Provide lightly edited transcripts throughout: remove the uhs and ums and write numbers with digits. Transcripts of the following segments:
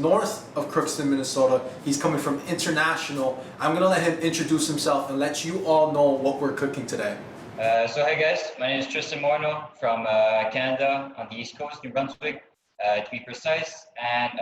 north of Crookston, Minnesota. He's coming from International. I'm gonna let him introduce himself and let you all know what we're cooking today. So hey guys, my name is Tristan Morneault from Canada on the East Coast, New Brunswick, to be precise. And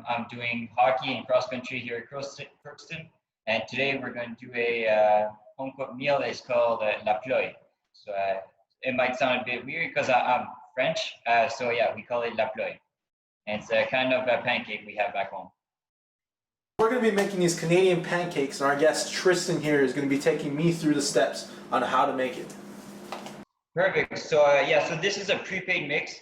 I'm doing hockey and cross country here at Crookston. And today we're going to do a home cooked meal that is called La Ploye. So it might sound a bit weird because I'm French. So yeah, we call it La Ploye. And it's a kind of a pancake we have back home. We're going to be making these Canadian pancakes, and our guest Tristan here is going to be taking me through the steps on how to make it. Perfect. So so this is a prepared mix,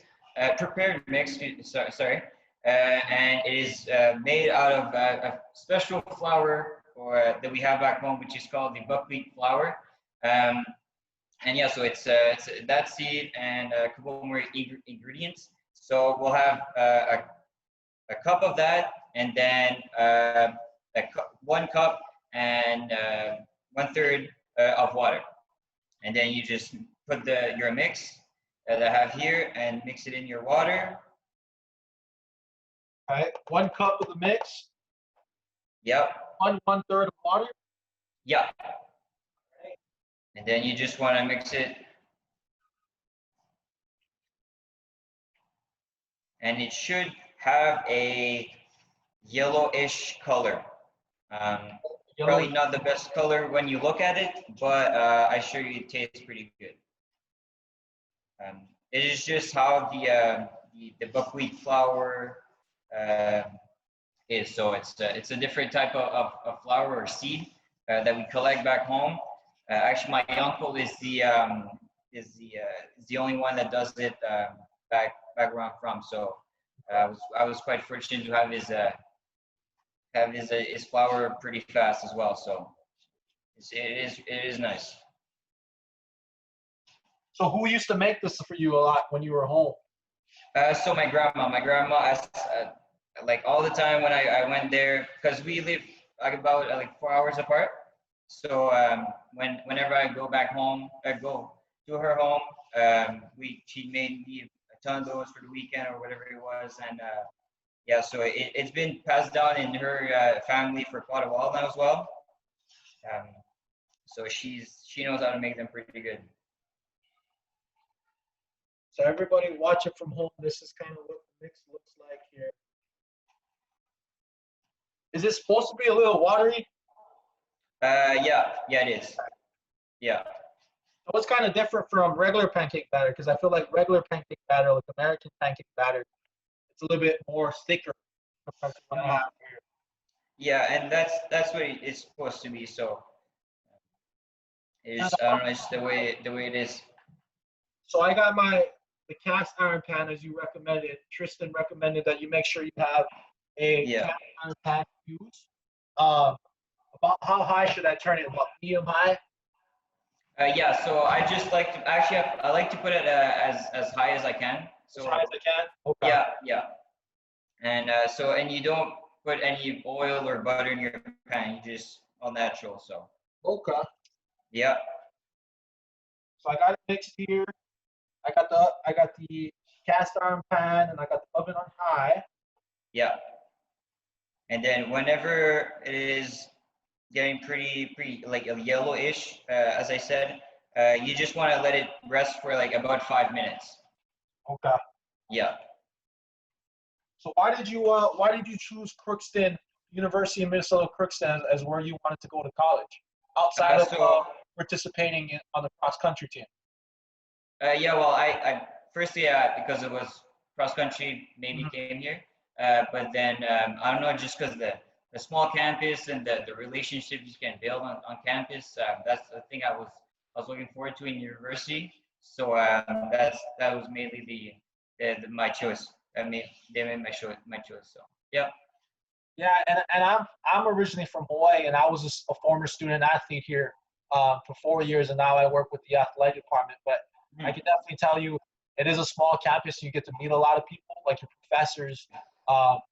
sorry, and it is made out of a special flour that we have back home, which is called the buckwheat flour. And yeah, so it's that seed and a couple more ingredients. So we'll have a cup of that, and then 1 cup and 1/3 of water. And then you just put your mix that I have here and mix it in your water. All right, 1 cup of the mix. Yep. 1/3 of water. Yep. And then you just want to mix it. And it should have a yellowish color. Probably not the best color when you look at it, but I assure you it tastes pretty good. It is just how the buckwheat flour is. So it's a different type of flour or seed that we collect back home. Actually, my uncle is the only one that does it back where I'm from. So I was quite fortunate to have his flour pretty fast as well. So it is nice. So who used to make this for you a lot when you were home? So my grandma, like all the time when I went there, because we live like about 4 hours apart. So whenever I go back home, I go to her home. She made me a ton of those for the weekend or whatever it was, and yeah, so it's been passed down in her family for quite a while now as well. So she knows how to make them pretty good. So everybody watching from home, this is kind of what the mix looks like here. Is it supposed to be a little watery? Yeah, it is. Yeah. So what's kind of different from regular pancake batter? Because I feel like regular pancake batter, like American pancake batter, it's a little bit more thicker compared to what I have here. Yeah, and that's what it's supposed to be. So it's, I don't know, it's the way it is. So I got the cast iron pan as you recommended. Tristan recommended that you make sure you have a cast iron pan to use. About how high should I turn it? About medium high? Yeah, so I just like to I like to put it as high as I can. So as high as I can? Okay. Yeah. And and you don't put any oil or butter in your pan. You just all natural. So. Okay. Yeah. So I got it mixed here. I got the cast iron pan and I got the oven on high. Yeah. And then whenever it is getting pretty like a yellowish, as I said, you just want to let it rest for like about 5 minutes. Okay. Yeah. So why did you choose Crookston, University of Minnesota Crookston as where you wanted to go to college outside of participating on the cross country team? Yeah, well, I firstly because it was cross country, maybe came here, but then I don't know, just because the small campus and the relationships you can build on campus, that's the thing I was looking forward to in university. So that was mainly my choice. They made my choice. So yeah. Yeah, and I'm originally from Hawaii, and I was a former student athlete here for 4 years, and now I work with the athletic department. But I can definitely tell you, it is a small campus. You get to meet a lot of people, like your professors.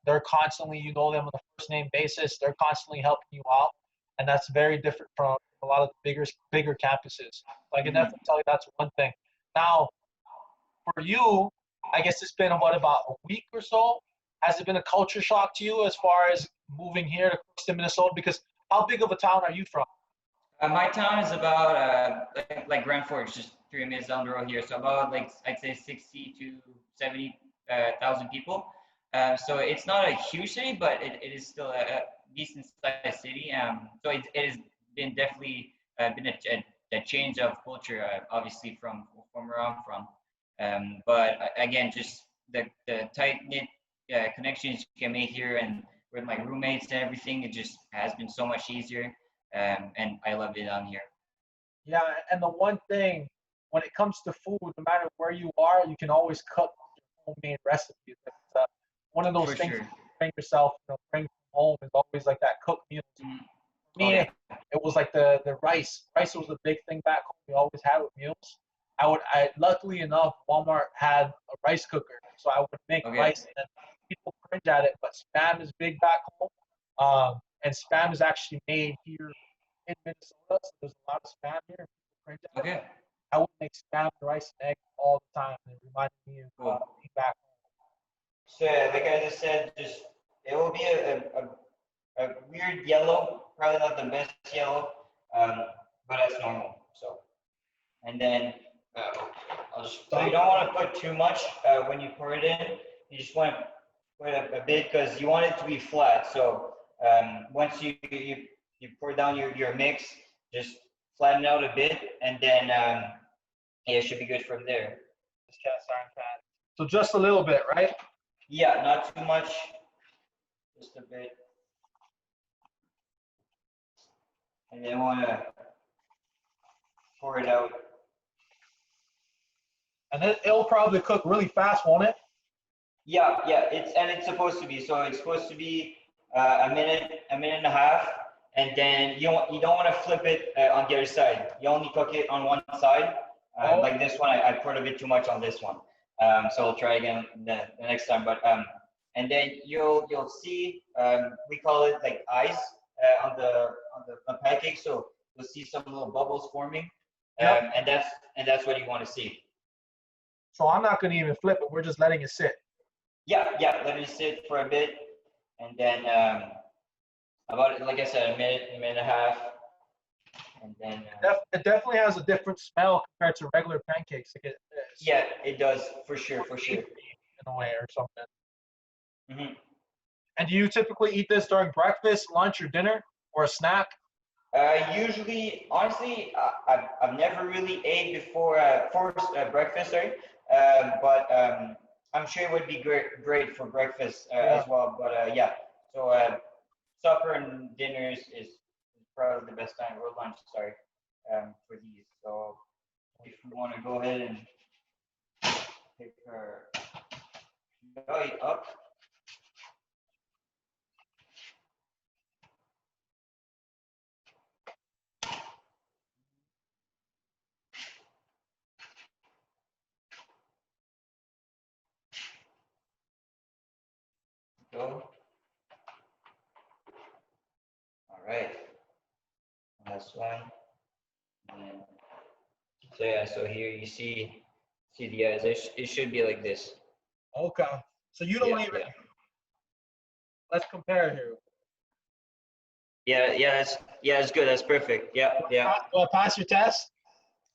They're constantly, you know them on a first name basis. They're constantly helping you out, and that's very different from a lot of the bigger campuses. So I can definitely tell you that's one thing. Now, for you, I guess it's been about a week or so has it been a culture shock to you as far as moving here to Crookston, Minnesota? Because how big of a town are you from? My town is about like Grand Forks, just 3 minutes down the road here. So about like I'd say 60 to 70 thousand people. So it's not a huge city, but it is still a decent sized city. So it has been definitely been a change of culture, obviously from where I'm from. But again, just the tight knit connections you can make here, and with my roommates and everything, it just has been so much easier. And I loved it down here. Yeah, and the one thing when it comes to food, no matter where you are, you can always cook your homemade recipes. It's one of those For things sure. you bring yourself, bring home is always like that cooked meal. Mhm. For Oh me, yeah. it was like the rice. Rice was a big thing back home. We always had with meals. I luckily enough, Walmart had a rice cooker, so I would make Okay. rice. And people cringe at it, but spam is big back home, and spam is actually made here in Minnesota. So there's a lot of spam here. People cringe at it. Okay. I would make spam, rice, and eggs all the time, and it reminded me of Cool. being back So like I just said, just it will be a weird yellow, probably not the best yellow, but that's normal. So and then I'll just so you don't want to put too much when you pour it in. You just want to put a bit because you want it to be flat. So once you pour down your mix, just flatten out a bit, and then yeah, it should be good from there. this cast iron pan. So just a little bit, right? Yeah, not too much, just a bit. And then want to pour it out. And it'll probably cook really fast, won't it? Yeah, it's supposed to be. So it's supposed to be a minute and a half, and then you don't want to flip it on the other side. You only cook it on one side. Like this one, I poured a bit too much on this one. So we'll try again the next time. But and then you'll see we call it like eyes on the pancake. So you'll see some little bubbles forming, Yep. and that's what you want to see. So I'm not going to even flip it. We're just letting it sit. Yeah, let it sit for a bit, and then about like I said, a minute and a half, and then It definitely has a different smell compared to regular pancakes. Like yeah, it does for sure. in a way or something. Hmm. And do you typically eat this during breakfast, lunch, or dinner, or a snack? Usually, honestly, I've never really ate before for breakfast, sorry. But I'm sure it would be great for breakfast as well. But yeah, so supper and dinner is probably the best time, or lunch, sorry, for these. So if we want to go ahead and pick our guy up. Go. All right. Last one. And then, so yeah, so here you see the eyes. It should be like this. Okay. So you don't even. Yeah. Let's compare here. That's good. That's perfect. Yeah. Do I pass your test?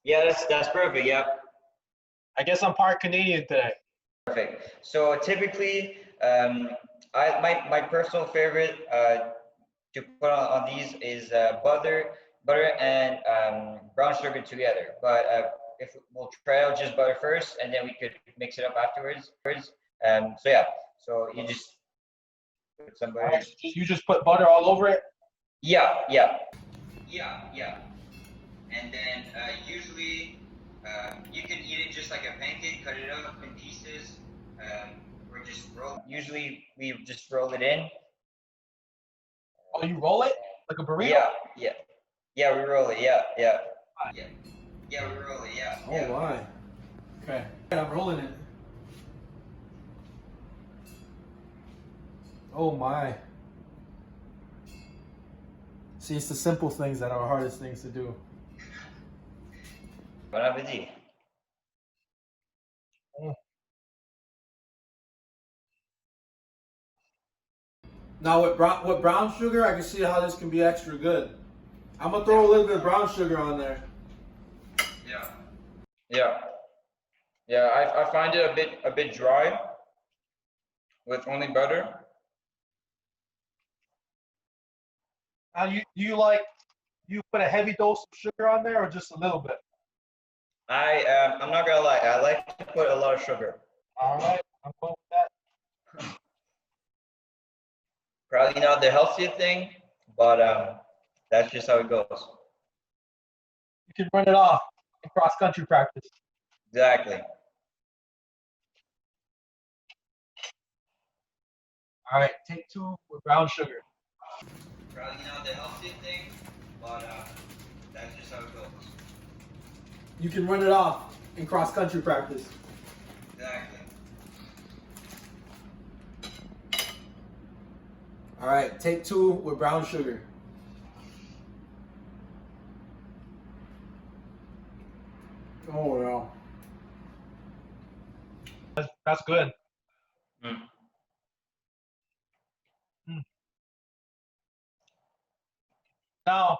Yeah, that's perfect. Yeah. I guess I'm part Canadian today. Perfect. So typically, my personal favorite to put on these is butter and brown sugar together. But if we'll try out just butter first, and then we could mix it up afterwards. So yeah, so you just put some butter. Right. You just put butter all over it. Yeah. And then usually you can eat it just like a pancake, cut it up in pieces, or just roll. Usually we just roll it in. Oh, you roll it like a burrito? Yeah, we roll it. Yeah, we roll it. Yeah. Oh, why? Okay. I'm rolling it. Oh my. See, it's the simple things that are hardest things to do. Bon appétit. Now with brown sugar, I can see how this can be extra good. I'm gonna throw a little bit of brown sugar on there. Yeah. Yeah. Yeah. I find it a bit dry with only butter. Now, you put a heavy dose of sugar on there or just a little bit? I'm not gonna lie. I like to put a lot of sugar. All right, I'm cool with that. Probably not the healthiest thing, but that's just how it goes. You can run it off in cross-country practice. Exactly. All right, take 2 with brown sugar. Probably not the healthiest thing, but that's just how it goes. You can run it off in cross-country practice. Exactly. All right, take 2 with brown sugar. Oh no. That's good. Mm. Now,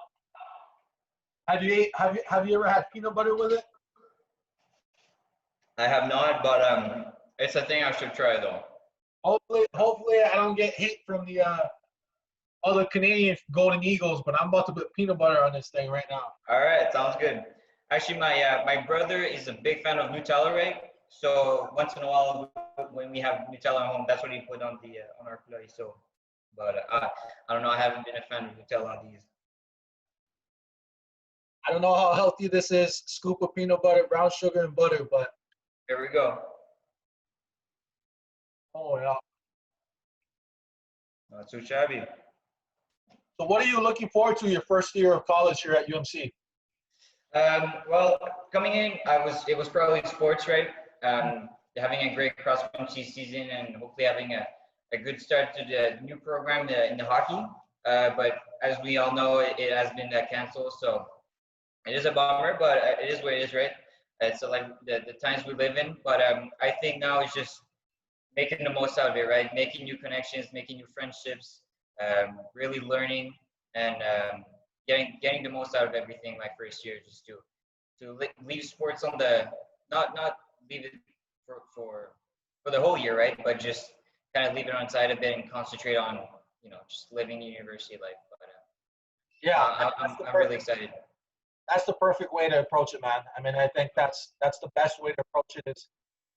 have you ever had peanut butter with it? I have not, but it's a thing I should try though. Hopefully I don't get hit from the other Canadian Golden Eagles, but I'm about to put peanut butter on this thing right now. All right, sounds good. Actually, my brother is a big fan of Nutella, right? So once in a while, when we have Nutella at home, that's what he put on the on our Ploye. So, but I don't know. I haven't been a fan of Nutella on these. I don't know how healthy this is. Scoop of peanut butter, brown sugar, and butter, but Here we go. oh yeah. Not too shabby. So what are you looking forward to your first year of college here at UMC? Well, coming in, it was probably sports, right? Having a great cross country season and hopefully having a good start to the new program in the hockey. But as we all know, it has been canceled, so it is a bummer. But it is what it is, right? It's like the times we live in. But I think now it's just making the most out of it, right? Making new connections, making new friendships, really learning and getting the most out of everything my first year, just to leave sports on the not leave it for the whole year, right? But just kind of leave it on side a bit and concentrate on just living university life. But Yeah, I'm really excited. that's the perfect way to approach it, man. I mean, I think that's the best way to approach it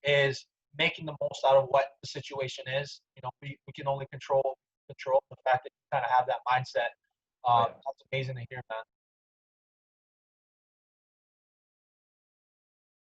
is making the most out of what the situation is. We can only control the fact that you kind of have that mindset. That's amazing to hear, man.